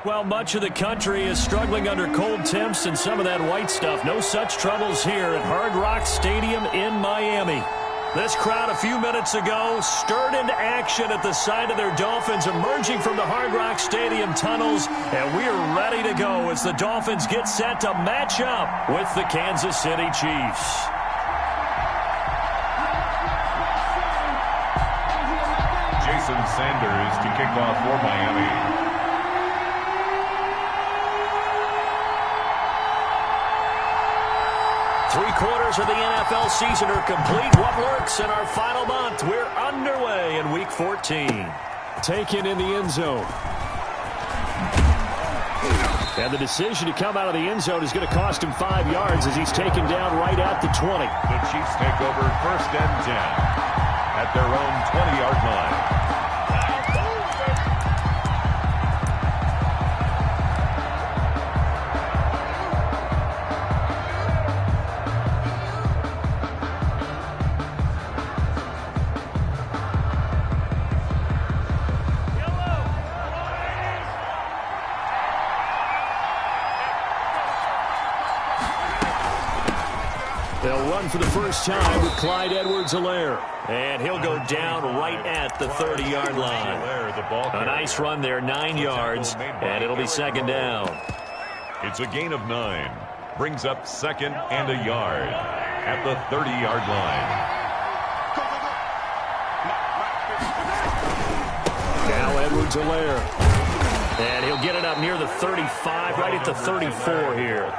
Well, much of the country is struggling under cold temps and some of that white stuff. No such troubles here at Hard Rock Stadium in Miami. This crowd a few minutes ago stirred into action at the side of their Dolphins emerging from the Hard Rock Stadium tunnels, and we are ready to go as the Dolphins get set to match up with the Kansas City Chiefs. Jason Sanders to kick off for Miami. Three-quarters of the NFL season are complete. What works in our final month? We're underway in Week 14. Taken in the end zone. And the decision to come out of the end zone is going to cost him 5 yards as he's taken down right at the 20. The Chiefs take over 1st and 10 at their own 20-yard line. They'll run for the first time with Clyde Edwards-Helaire. And he'll go down right at the 30-yard line. A nice run there, 9 yards, and it'll be 2nd down. It's a gain of 9. Brings up 2nd and a yard at the 30-yard line. Now Edwards-Helaire. And he'll get it up near the 35, right at the 34 here.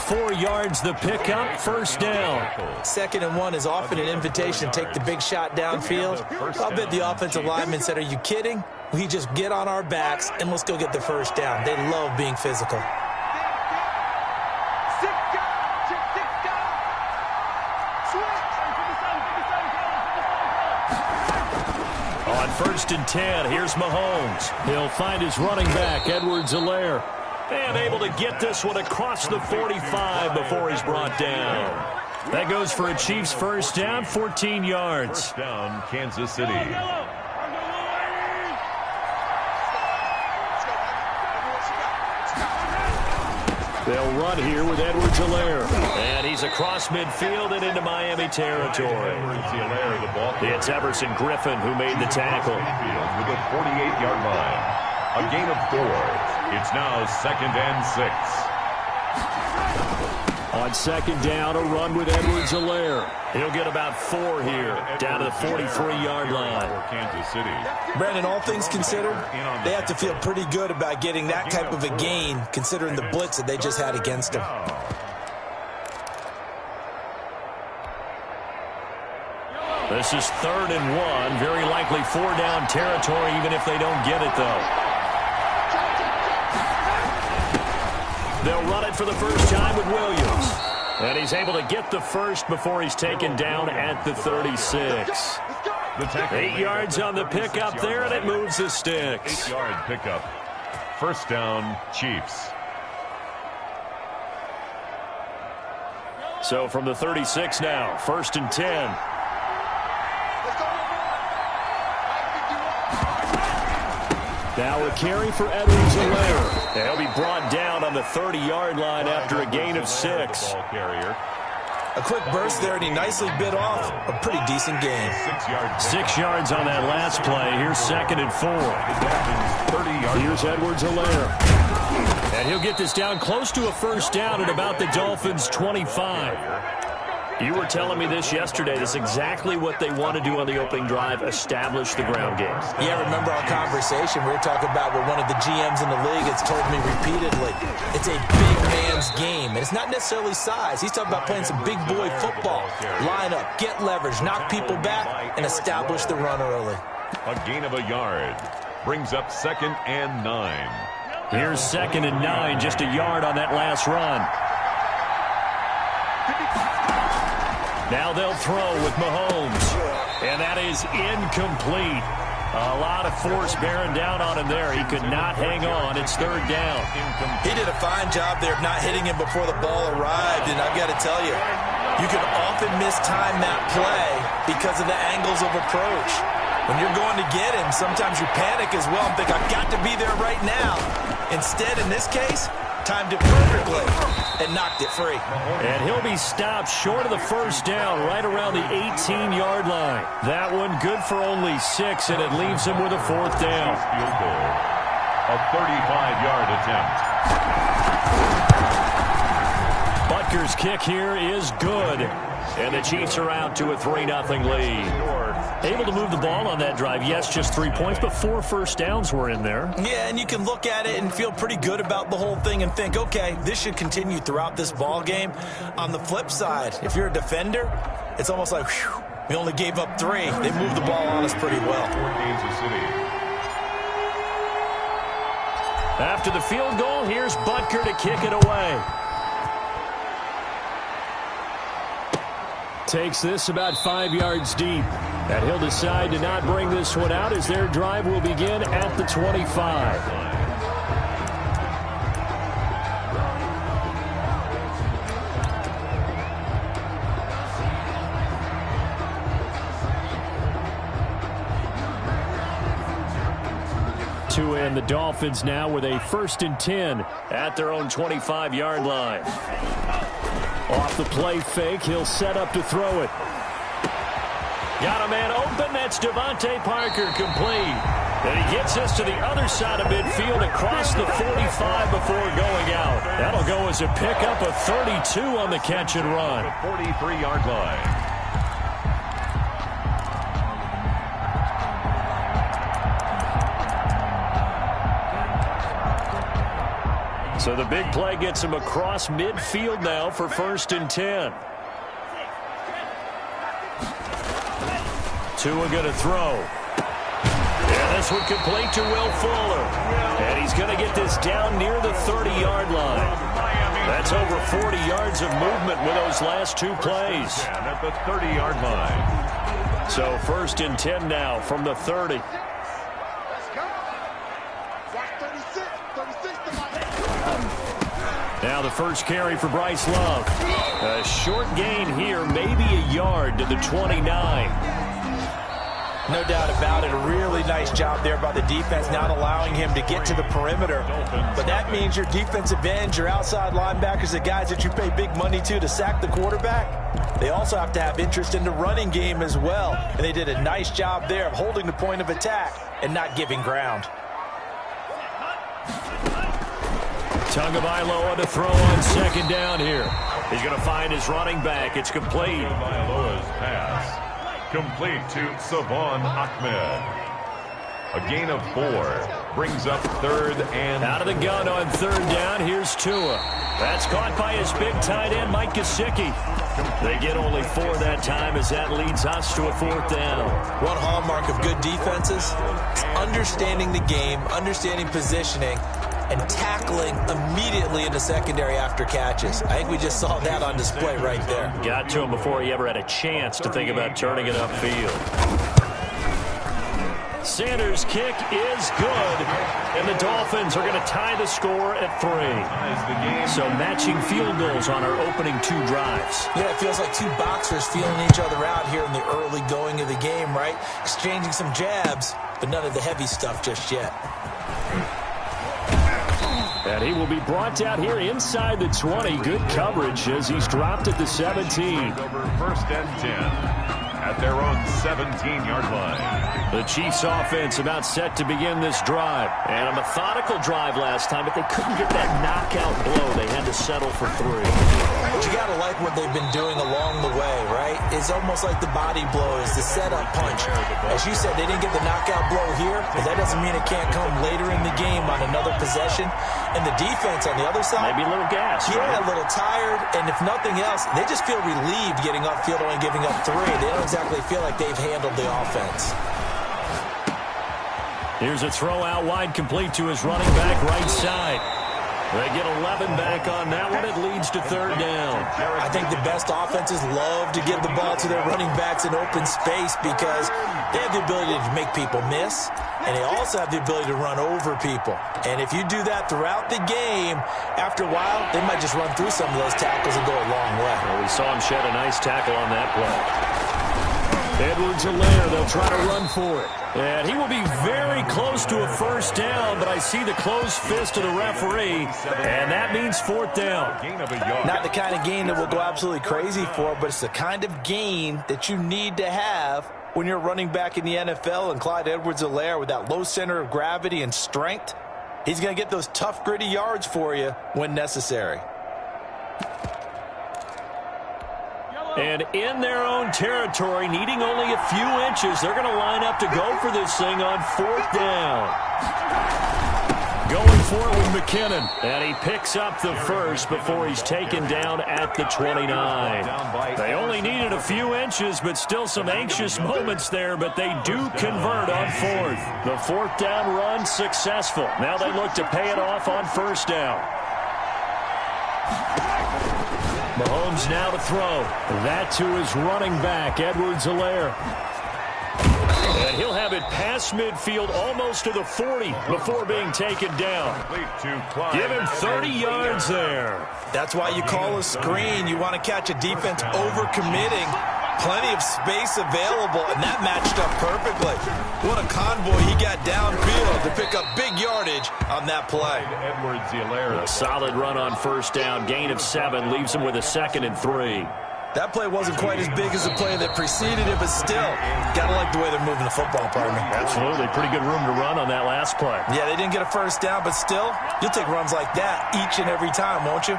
4 yards the pickup, 1st down. 2nd and 1 is often an invitation to take the big shot downfield. I'll bet the offensive lineman said, are you kidding? We just get on our backs and let's go get the 1st down. They love being physical. On 1st and 10, here's Mahomes. He'll find his running back, Edwards-Helaire. And able to get this one across the 45 before he's brought down. That goes for a Chiefs 1st down, 14 yards. 1st down, Kansas City. They'll run here with Edwards-Helaire. And he's across midfield and into Miami territory. It's Everson Griffin who made the tackle. With a 48-yard line. A gain of 4. It's now 2nd and 6. On 2nd down, a run with Edwards-Helaire. He'll get about 4 here, down to the 43-yard line. Kansas City. Brandon, all things considered, they have to feel pretty good about getting that type of a gain, considering the blitz that they just had against them. This is 3rd and 1, very likely 4-down territory, even if they don't get it, though. They'll run it for the first time with Williams. And he's able to get the first before he's taken down at the 36. 8 yards on the pickup there, and it moves the sticks. 8-yard pickup. 1st down, Chiefs. So from the 36 now, 1st and 10. Now a carry for Edwards-Helaire. He'll be brought down on the 30-yard line after a gain of 6. A quick burst there, and he nicely bit off a pretty decent gain. 6 yards on that last play. Here's 2nd and 4. Here's Edwards-Helaire. And he'll get this down close to a 1st down at about the Dolphins' 25. You were telling me this yesterday. This is exactly what they want to do on the opening drive, establish the ground game. Yeah, remember our conversation? We were talking about what one of the GMs in the league has told me repeatedly. It's a big man's game, and it's not necessarily size. He's talking about playing some big boy football. Line up, get leverage, knock people back, and establish the run early. A gain of a yard. Brings up 2nd and 9. Here's 2nd and 9, just a yard on that last run. Now they'll throw with Mahomes. And that is incomplete. A lot of force bearing down on him there. He could not hang on. It's 3rd down. He did a fine job there of not hitting him before the ball arrived. And I've got to tell you, you can often mistime that play because of the angles of approach. When you're going to get him, sometimes you panic as well and think, I've got to be there right now. Instead, in this case, timed it perfectly and knocked it free. And he'll be stopped short of the first down right around the 18-yard line. That one good for only 6, and it leaves him with a 4th down. Field goal. A 35-yard attempt. Butker's kick here is good. And the Chiefs are out to a 3-0 lead. Able to move the ball on that drive. Yes, just 3 points, but 4 first downs were in there. Yeah, and you can look at it and feel pretty good about the whole thing and think, okay, this should continue throughout this ball game. On the flip side, if you're a defender, it's almost like, whew, we only gave up 3. They moved the ball on us pretty well. After the field goal, here's Butker to kick it away. Takes this about 5 yards deep. And he'll decide to not bring this one out as their drive will begin at the 25. And the Dolphins now with a 1st and 10 at their own 25-yard line. Off the play fake, he'll set up to throw it. Got a man open, that's Devontae Parker, complete. And he gets us to the other side of midfield across the 45 before going out. That'll go as a pickup of 32 on the catch and run. 43-yard line. So the big play gets him across midfield now for 1st and 10. Tua going to throw. And this one complete to Will Fuller. And he's going to get this down near the 30-yard line. That's over 40 yards of movement with those last 2 plays. At the 30-yard line. So 1st and 10 now from the 30. Now the first carry for Bryce Love. A short gain here, maybe a yard to the 29. No doubt about it. A really nice job there by the defense, not allowing him to get to the perimeter. But that means your defensive ends, your outside linebackers, the guys that you pay big money to sack the quarterback, they also have to have interest in the running game as well. And they did a nice job there of holding the point of attack and not giving ground. Tagovailoa to throw on 2nd down here. He's going to find his running back. It's complete. Tagovailoa's pass. Complete to Savon Ahmed. A gain of 4 brings up 3rd and... Out of the gun on 3rd down. Here's Tua. That's caught by his big tight end, Mike Gesicki. They get only 4 that time as that leads us to a 4th down. One hallmark of good defenses is understanding the game, understanding positioning, and tackling immediately in the secondary after catches. I think we just saw that on display right there. Got to him before he ever had a chance to think about turning it upfield. Sanders' kick is good, and the Dolphins are going to tie the score at 3. So matching field goals on our opening 2 drives. Yeah, it feels like 2 boxers feeling each other out here in the early going of the game, right? Exchanging some jabs, but none of the heavy stuff just yet. And he will be brought down here inside the 20. Good coverage as he's dropped at the 17. Over 1st and 10 at their own 17-yard line. The Chiefs offense about set to begin this drive. And a methodical drive last time, but they couldn't get that knockout blow. They had to settle for 3. But you got to like what they've been doing along the way, right? It's almost like the body blows, the setup punch. As you said, they didn't get the knockout blow here, but that doesn't mean it can't come later in the game on another possession. And the defense on the other side, maybe a little gas. Yeah, right? A little tired. And if nothing else, they just feel relieved getting upfield, only giving up 3. They don't exactly feel like they've handled the offense. Here's a throw out wide, complete to his running back right side. They get 11 back on that one. It leads to 3rd down. I think the best offenses love to give the ball to their running backs in open space because they have the ability to make people miss, and they also have the ability to run over people. And if you do that throughout the game, after a while, they might just run through some of those tackles and go a long way. Well, we saw him shed a nice tackle on that play. Edwards-Helaire, they'll try to run for it. And he will be very close to a first down, but I see the closed fist of the referee, and that means fourth down. Not the kind of gain that we'll go absolutely crazy for, but it's the kind of gain that you need to have when you're running back in the NFL. And Clyde Edwards-Helaire, with that low center of gravity and strength, he's going to get those tough, gritty yards for you when necessary. And in their own territory, needing only a few inches, they're going to line up to go for this thing on fourth down. Going for it with McKinnon. And he picks up the first before he's taken down at the 29. They only needed a few inches, but still some anxious moments there, but they do convert on fourth. The fourth down run successful. Now they look to pay it off on first down. Mahomes now to throw. That to his running back, Edwards-Helaire. And he'll have it past midfield almost to the 40 before being taken down. Give him 30 yards there. That's why you call a screen. You want to catch a defense over-committing. Plenty of space available, and that matched up perfectly. What a convoy he got downfield to pick up big yardage on that play. A solid run on first down. Gain of 7 leaves him with a 2nd and 3. That play wasn't quite as big as the play that preceded it, but still, got to like the way they're moving the football, pardon me. Absolutely. Pretty good room to run on that last play. Yeah, they didn't get a first down, but still, you'll take runs like that each and every time, won't you?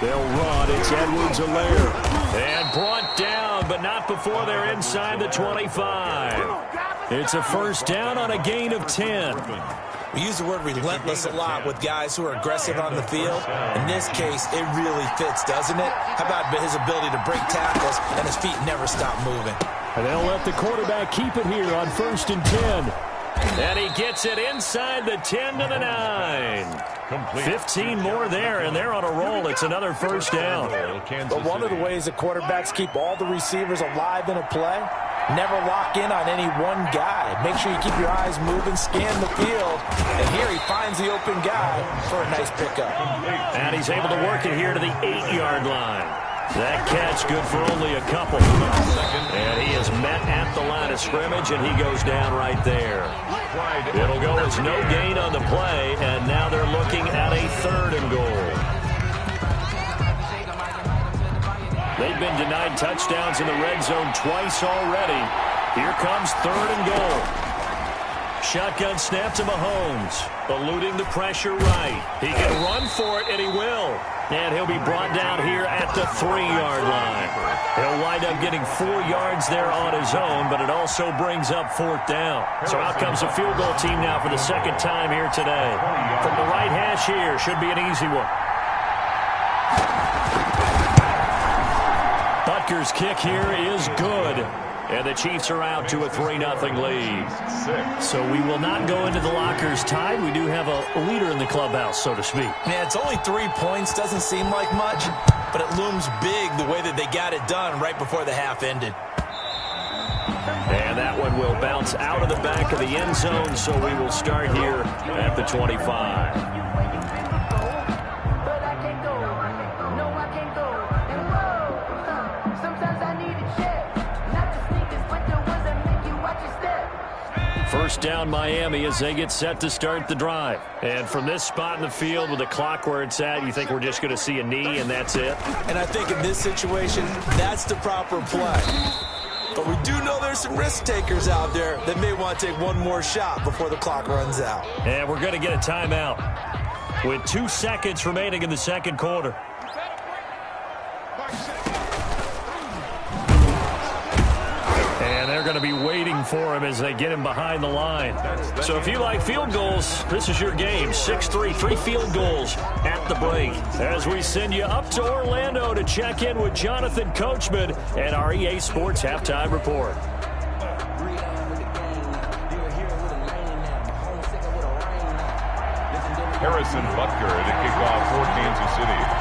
They'll run. It's Edwards-Helaire. And brought down, but not before they're inside the 25. It's a first down on a gain of 10. We use the word relentless a lot with guys who are aggressive on the field. In this case, it really fits, doesn't it? How about his ability to break tackles and his feet never stop moving? And they'll let the quarterback keep it here on 1st and 10. And he gets it inside the 10 to the 9. 15 more there, and they're on a roll. It's another first down. But one of the ways that quarterbacks keep all the receivers alive in a play, never lock in on any one guy. Make sure you keep your eyes moving, scan the field. And here he finds the open guy for a nice pickup. And he's able to work it here to the 8-yard line. That catch good for only a couple. And he is met at the line of scrimmage, and he goes down right there. It'll go as no gain on the play, and now they're looking at a 3rd and goal. They've been denied touchdowns in the red zone twice already. Here comes 3rd and goal. Shotgun snap to Mahomes, eluding the pressure right. He can run for it, and he will. And he'll be brought down here at the 3-yard line. He'll wind up getting 4 yards there on his own, but it also brings up 4th down. So out comes a field goal team now for the 2nd time here today. From the right hash here, should be an easy one. Butker's kick here is good. And the Chiefs are out to a 3-0 lead. So we will not go into the lockers tied. We do have a leader in the clubhouse, so to speak. Yeah, it's only 3 points. Doesn't seem like much, but it looms big the way that they got it done right before the half ended. And that one will bounce out of the back of the end zone, so we will start here at the 25. First down Miami as they get set to start the drive. And from this spot in the field with the clock where it's at, you think we're just going to see a knee and that's it? And I think in this situation, that's the proper play. But we do know there's some risk takers out there that may want to take one more shot before the clock runs out. And we're going to get a timeout with 2 seconds remaining in the 2nd quarter. And they're going to be waiting for him as they get him behind the line. So if you like field goals, this is your game. 6-3, 3 field goals at the break. As we send you up to Orlando to check in with Jonathan Coachman and our EA Sports Halftime Report. Harrison Butker to kick off for Kansas City.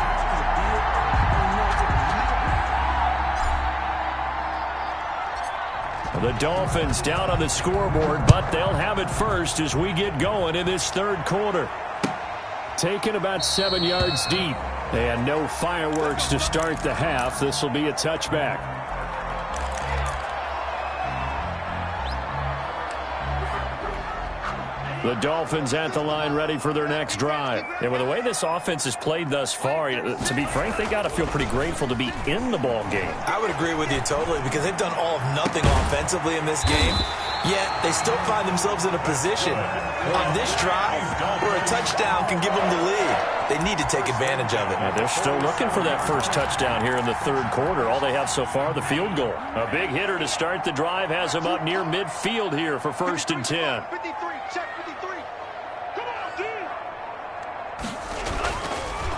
The Dolphins down on the scoreboard, but they'll have it first as we get going in this 3rd quarter. Taken about 7 yards deep. And no fireworks to start the half. This will be a touchback. The Dolphins at the line ready for their next drive. And with the way this offense has played thus far, to be frank, they got to feel pretty grateful to be in the ball game. I would agree with you totally because they've done all of nothing offensively in this game, yet they still find themselves in a position on this drive where a touchdown can give them the lead. They need to take advantage of it. And they're still looking for that first touchdown here in the third quarter. All they have so far, the field goal. A big hitter to start the drive has them up near midfield here for 1st and 10.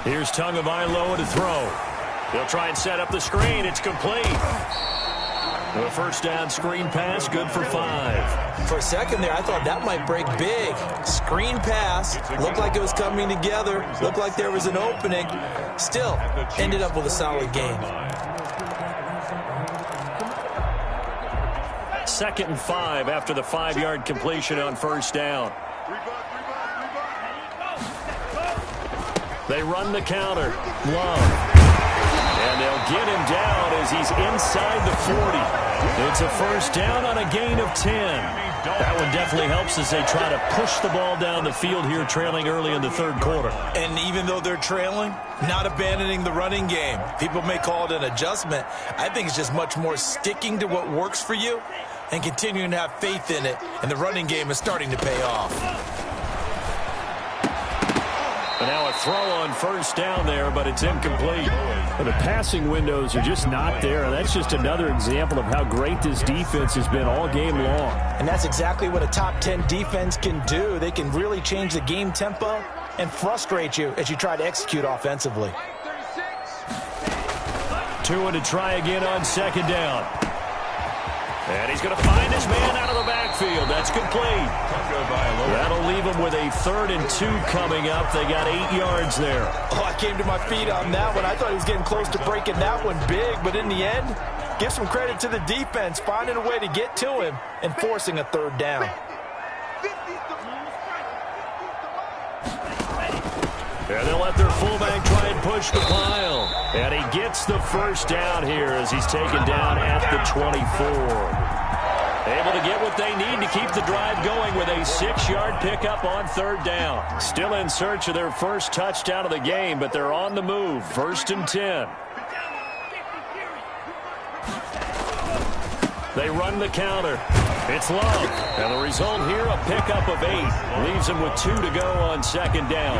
Here's Tagovailoa to throw. They'll try and set up the screen. It's complete. The first down screen pass, good for 5. For a second there, I thought that might break big. Screen pass. Looked like it was coming together. Looked like there was an opening. Still, ended up with a solid game. 2nd and 5 after the 5-yard completion on first down. They run the counter. Love. And they'll get him down as he's inside the 40. It's a first down on a gain of 10. That one definitely helps as they try to push the ball down the field here, trailing early in the third quarter. And even though they're trailing, not abandoning the running game. People may call it an adjustment. I think it's just much more sticking to what works for you and continuing to have faith in it. And the running game is starting to pay off. And now a throw on first down there, but it's incomplete. But the passing windows are just not there. That's just another example of how great this defense has been all game long. And that's exactly what a top 10 defense can do. They can really change the game tempo and frustrate you as you try to execute offensively. Tua to try again on 2nd down. And he's going to find his man out of the backfield. That's complete. That'll leave him with a 3rd and 2 coming up. They got 8 yards there. Oh, I came to my feet on that one. I thought he was getting close to breaking that one big, but in the end, give some credit to the defense, finding a way to get to him and forcing a 3rd down. And they'll let their fullback try and push the pile. And he gets the first down here as he's taken down at the 24. Able to get what they need to keep the drive going with a 6-yard pickup on 3rd down. Still in search of their first touchdown of the game, but they're on the move. 1st and 10. They run the counter. It's Love. And the result here, a pickup of 8. Leaves him with 2 to go on 2nd down.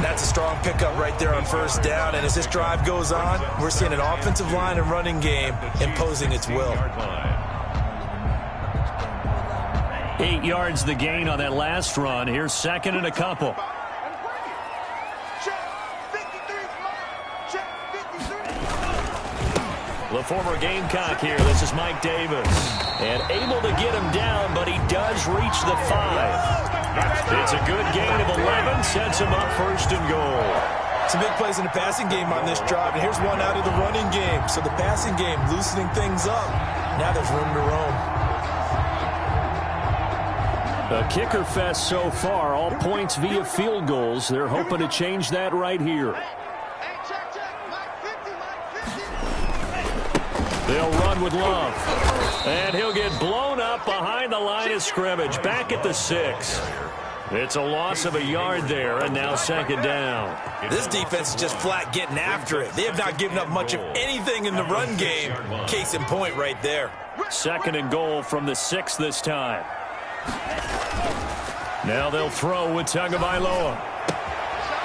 That's a strong pickup right there on 1st down. And as this drive goes on, we're seeing an offensive line and running game imposing its will. 8 yards the gain on that last run. Here's 2nd and a couple. The former Gamecock here. This is Mike Davis. And able to get him down, but he does reach the 5. It's a good gain of 11. Sets him up 1st and goal. Some big plays in the passing game on this drive. And here's one out of the running game. So the passing game loosening things up. Now there's room to roam. A kicker fest so far. All points via field goals. They're hoping to change that right here. They'll run with Love. And he'll get blown up behind the line of scrimmage. Back at the 6. It's a loss of a yard there, and now 2nd down. This defense is just flat getting after it. They have not given up much of anything in the run game. Case in point right there. 2nd and goal from the 6 this time. Now they'll throw with Tagovailoa.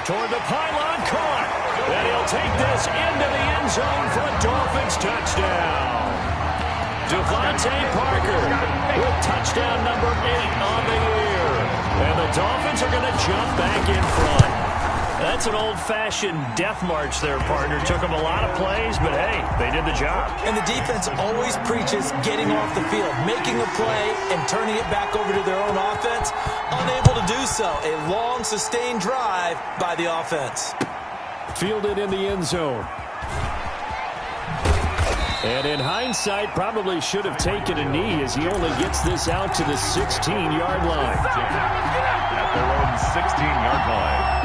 Toward the pylon, caught. And he'll take this into the end zone for a Dolphins touchdown. Devontae Parker with touchdown number 8 on the year. And the Dolphins are going to jump back in front. That's an old-fashioned death march there, partner. Took them a lot of plays, but hey, they did the job. And the defense always preaches getting off the field, making a play, and turning it back over to their own offense. Unable to do so. A long, sustained drive by the offense. Fielded in the end zone. And in hindsight, probably should have taken a knee as he only gets this out to the 16-yard line. At their own 16-yard line.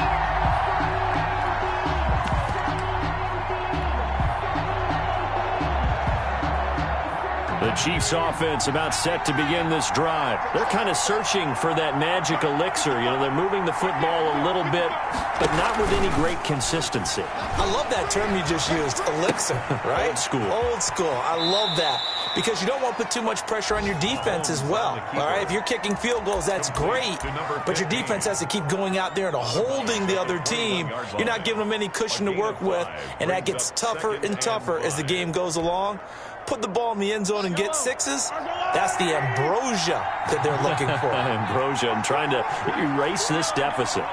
Chiefs offense about set to begin this drive. They're kind of searching for that magic elixir. You know, they're moving the football a little bit, but not with any great consistency. I love that term you just used, elixir, right? Old school. Old school. I love that because you don't want to put too much pressure on your defense as well. All right, if you're kicking field goals, that's great, but your defense has to keep going out there and holding the other team. You're not giving them any cushion to work with, and that gets tougher and tougher as the game goes along. Put the ball in the end zone and get sixes, that's the ambrosia that they're looking for. Ambrosia, I'm trying to erase this deficit.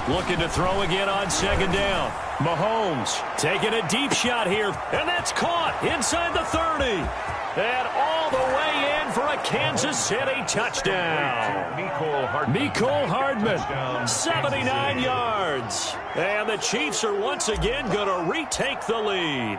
Looking to throw again on second down. Mahomes taking a deep shot here, and that's caught inside the 30. And all the way in for a Kansas City touchdown. Mecole Hardman, 79 yards. And the Chiefs are once again going to retake the lead.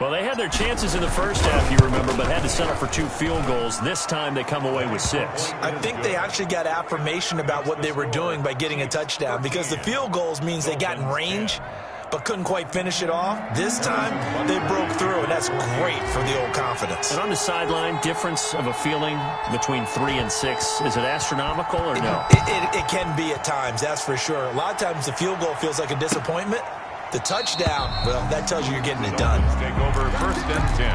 Well, they had their chances in the first half, you remember, but had to settle for 2 field goals. This time they come away with 6. I think they actually got affirmation about what they were doing by getting a touchdown, because the field goals means they got in range but couldn't quite finish it off. This time, they broke through, and that's great for the old confidence. And on the sideline, difference of a feeling between 3 and 6, is it astronomical or no? It can be at times, that's for sure. A lot of times the field goal feels like a disappointment. The touchdown, well, that tells you you're getting it done. Take over 1st and 10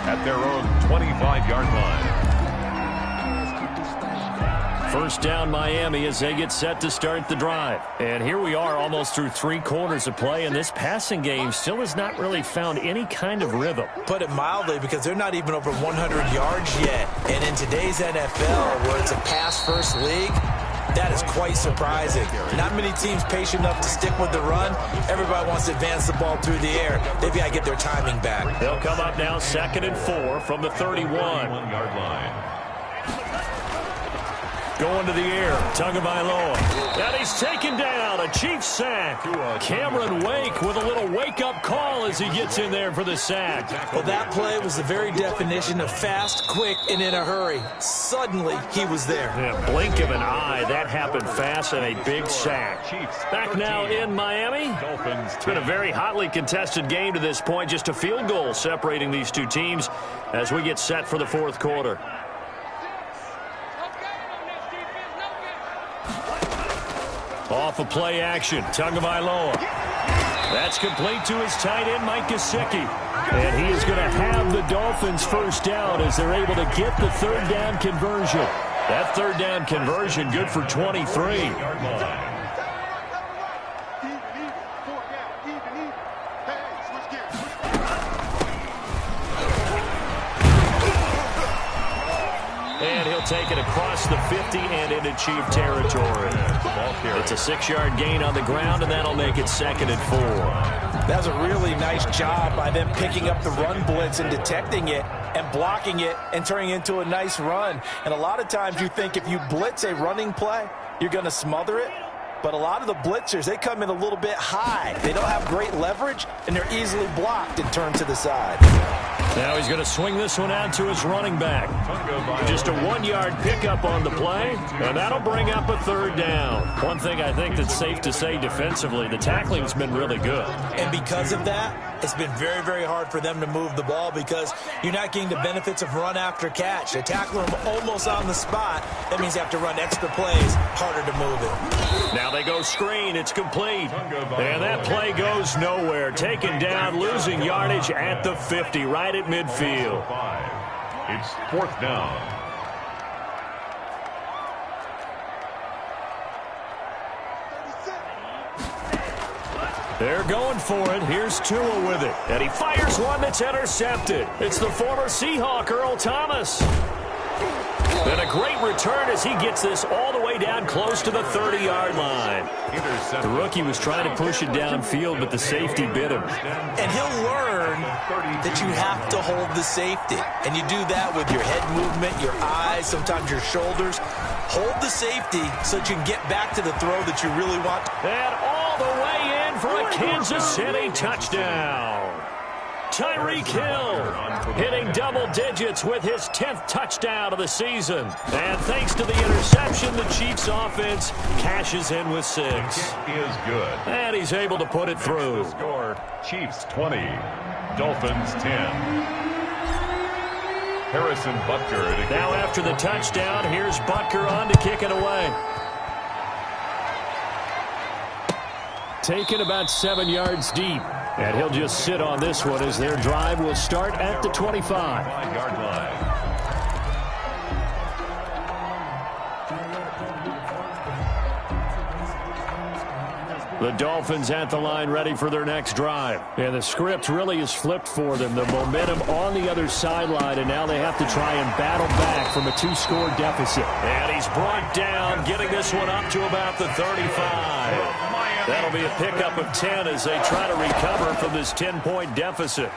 at their own 25-yard line. First down, Miami, as they get set to start the drive. And here we are almost through 3 quarters of play, and this passing game still has not really found any kind of rhythm. Put it mildly, because they're not even over 100 yards yet. And in today's NFL, where it's a pass-first league, that is quite surprising. Not many teams patient enough to stick with the run. Everybody wants to advance the ball through the air. They've got to get their timing back. They'll come up now 2nd and 4 from the 31-yard line. Going to the air, Tagovailoa. And he's taken down, a Chiefs sack. Cameron Wake with a little wake-up call as he gets in there for the sack. Well, that play was the very definition of fast, quick, and in a hurry. Suddenly, he was there. Yeah, blink of an eye, that happened fast, and a big sack. Back now in Miami. It's been a very hotly contested game to this point. Just a field goal separating these two teams as we get set for the 4th quarter. Off of play action, Tagovailoa. That's complete to his tight end, Mike Gesicki. And he is going to have the Dolphins first down as they're able to get the 3rd down conversion. That 3rd down conversion good for 23. And he'll take it across the 50 and into Chief territory. It's a 6-yard gain on the ground, and that'll make it 2nd and 4. That was a really nice job by them picking up the run blitz and detecting it and blocking it and turning it into a nice run. And a lot of times you think if you blitz a running play, you're going to smother it. But a lot of the blitzers, they come in a little bit high. They don't have great leverage, and they're easily blocked and turned to the side. Now he's going to swing this one out to his running back. Just a 1-yard pickup on the play, and that'll bring up a 3rd down. One thing I think that's safe to say defensively, the tackling's been really good. And because of that, it's been very, very hard for them to move the ball because you're not getting the benefits of run after catch. They tackle them almost on the spot. That means they have to run extra plays, harder to move it. Now they go screen. It's complete. And that play goes nowhere. Taken down, losing yardage at the 50, right at midfield. It's 4th down. They're going for it. Here's Tua with it. And he fires one that's intercepted. It's the former Seahawk, Earl Thomas. And a great return as he gets this all the way down close to the 30-yard line. The rookie was trying to push it downfield, but the safety bit him. And he'll learn that you have to hold the safety. And you do that with your head movement, your eyes, sometimes your shoulders. Hold the safety so that you can get back to the throw that you really want. And all the way in for a Kansas City touchdown. Tyreek Hill hitting double digits with his 10th touchdown of the season. And thanks to the interception, the Chiefs offense cashes in with 6. It is good. And he's able to put it through. The score, Chiefs 20, Dolphins 10. Harrison Butker. Now after the touchdown, here's Butker on to kick it away. Taken about 7 yards deep. And he'll just sit on this one as their drive will start at the 25. 5-yard line. The Dolphins at the line ready for their next drive. And the script really is flipped for them. The momentum on the other sideline, and now they have to try and battle back from a 2-score deficit. And he's brought down, getting this one up to about the 35. That'll be a pickup of 10 as they try to recover from this 10-point deficit.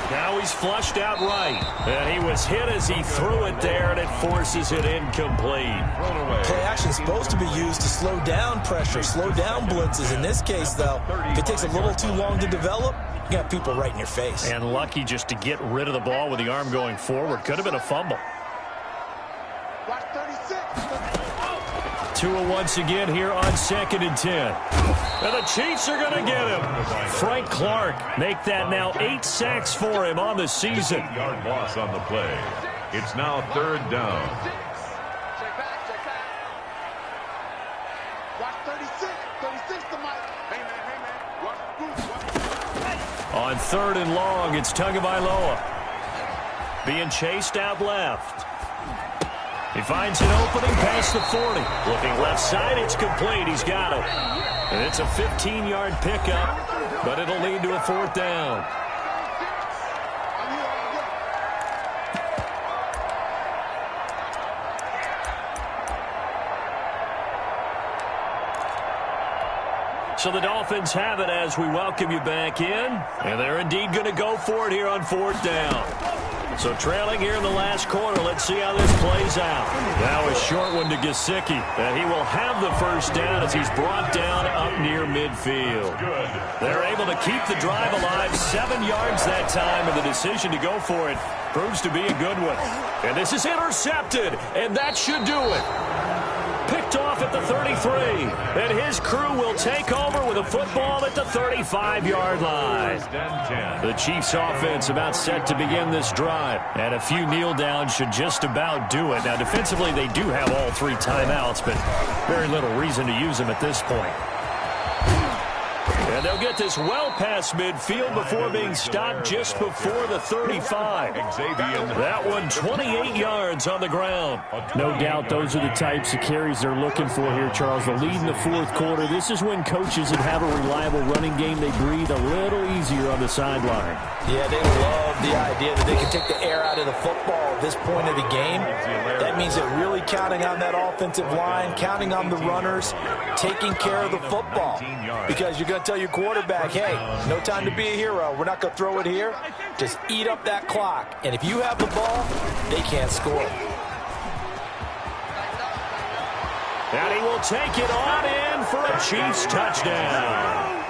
Now he's flushed out right. And he was hit as he threw it there, and it forces it incomplete. Play action supposed to be used to slow down pressure, slow down blitzes. In this case, though, if it takes a little too long to develop, you got people right in your face. And lucky just to get rid of the ball with the arm going forward. Could have been a fumble. Tua once again here on 2nd and 10. And the Chiefs are going to get him. Frank Clark make that now 8 sacks for him on the season. 8-yard loss on the play. It's now 3rd down. Check back. Watch 36. 36 to Mike. Hey, man. Watch. On 3rd and long, it's Tagovailoa. Being chased out left. He finds an opening past the 40. Looking left side, it's complete. He's got it. And it's a 15-yard pickup, but it'll lead to a 4th down. So the Dolphins have it as we welcome you back in. And they're indeed going to go for it here on 4th down. So trailing here in the last quarter. Let's see how this plays out. Now a short one to Gesicki. And he will have the 1st down as he's brought down up near midfield. They're able to keep the drive alive 7 yards that time. And the decision to go for it proves to be a good one. And this is intercepted. And that should do it. Picked off at the 33, and his crew will take over with a football at the 35-yard line. The Chiefs offense about set to begin this drive, and a few kneel downs should just about do it. Now defensively they do have all 3 timeouts, but very little reason to use them at this point. And they'll get this well past midfield before being stopped just before the 35. That one 28 yards on the ground. No doubt those are the types of carries they're looking for here, Charles. The lead in the 4th quarter. This is when coaches that have a reliable running game, they breathe a little easier on the sideline. Yeah, they love the idea that they can take the air out of the football at this point of the game. That means they're really counting on that offensive line, counting on the runners, taking care of the football. Because you're going to tell your quarterback, hey, no time to be a hero. We're not going to throw it here. Just eat up that clock. And if you have the ball, they can't score. And he will take it on in for a Chiefs touchdown.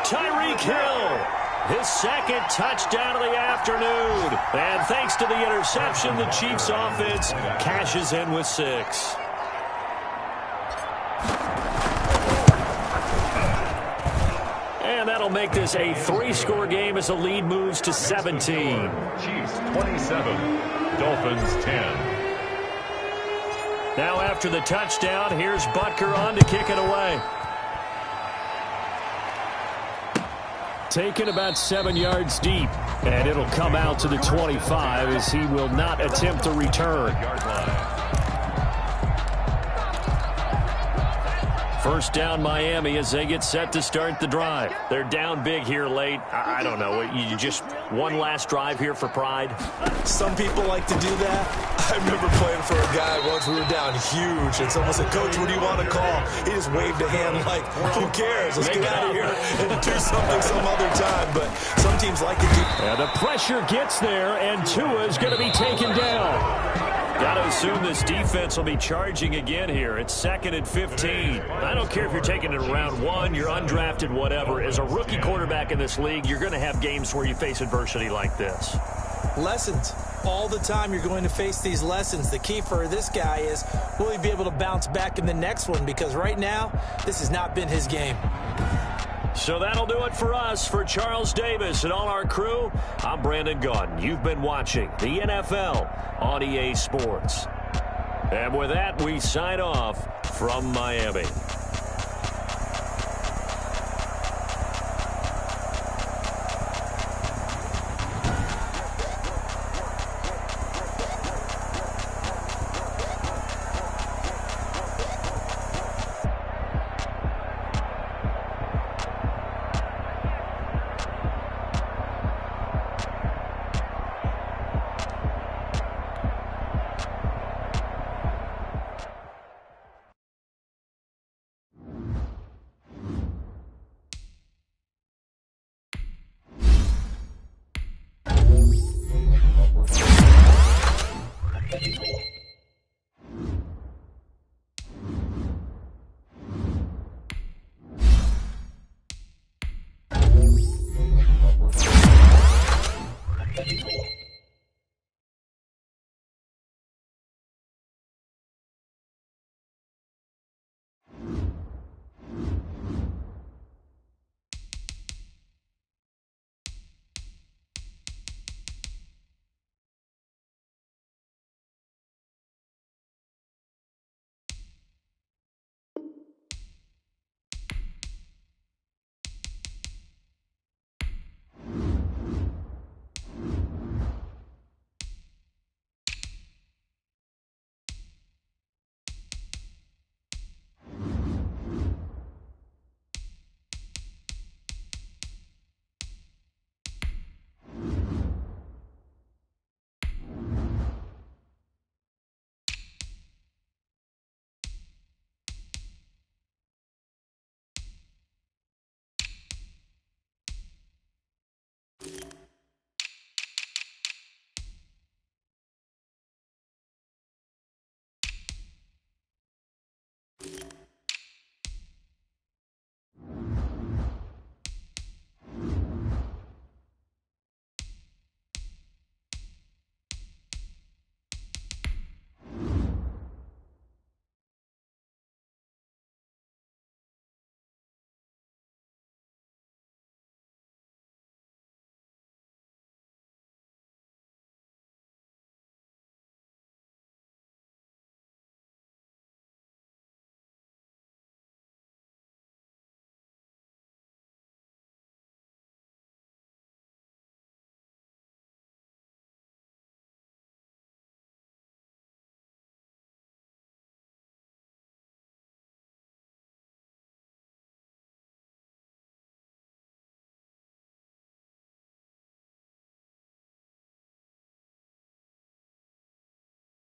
Tyreek Hill, his 2nd touchdown of the afternoon. And thanks to the interception, the Chiefs offense cashes in with 6. And that'll make this a 3-score game as the lead moves to 17. Chiefs 27, Dolphins 10. Now after the touchdown, here's Butker on to kick it away. Taken about 7 yards deep, and it'll come out to the 25 as he will not attempt to return. 1st down Miami as they get set to start the drive. They're down big here late. I don't know. You just one last drive here for pride? Some people like to do that. I remember playing for a guy once. We were down huge, and someone said, Coach, what do you want to call? He just waved a hand like, who cares? Let's get out of here and do something some other time. But some teams like to do. And the pressure gets there, and Tua is going to be taken down. Got to assume this defense will be charging again here. It's 2nd and 15. I don't care if you're taking it in round 1, you're undrafted, whatever. As a rookie quarterback in this league, you're going to have games where you face adversity like this. Lessons. All the time you're going to face these lessons. The key for this guy is, will he be able to bounce back in the next one? Because right now, this has not been his game. So that'll do it for us. For Charles Davis and all our crew, I'm Brandon Gaudin. You've been watching the NFL on EA Sports. And with that, we sign off from Miami. Thank you.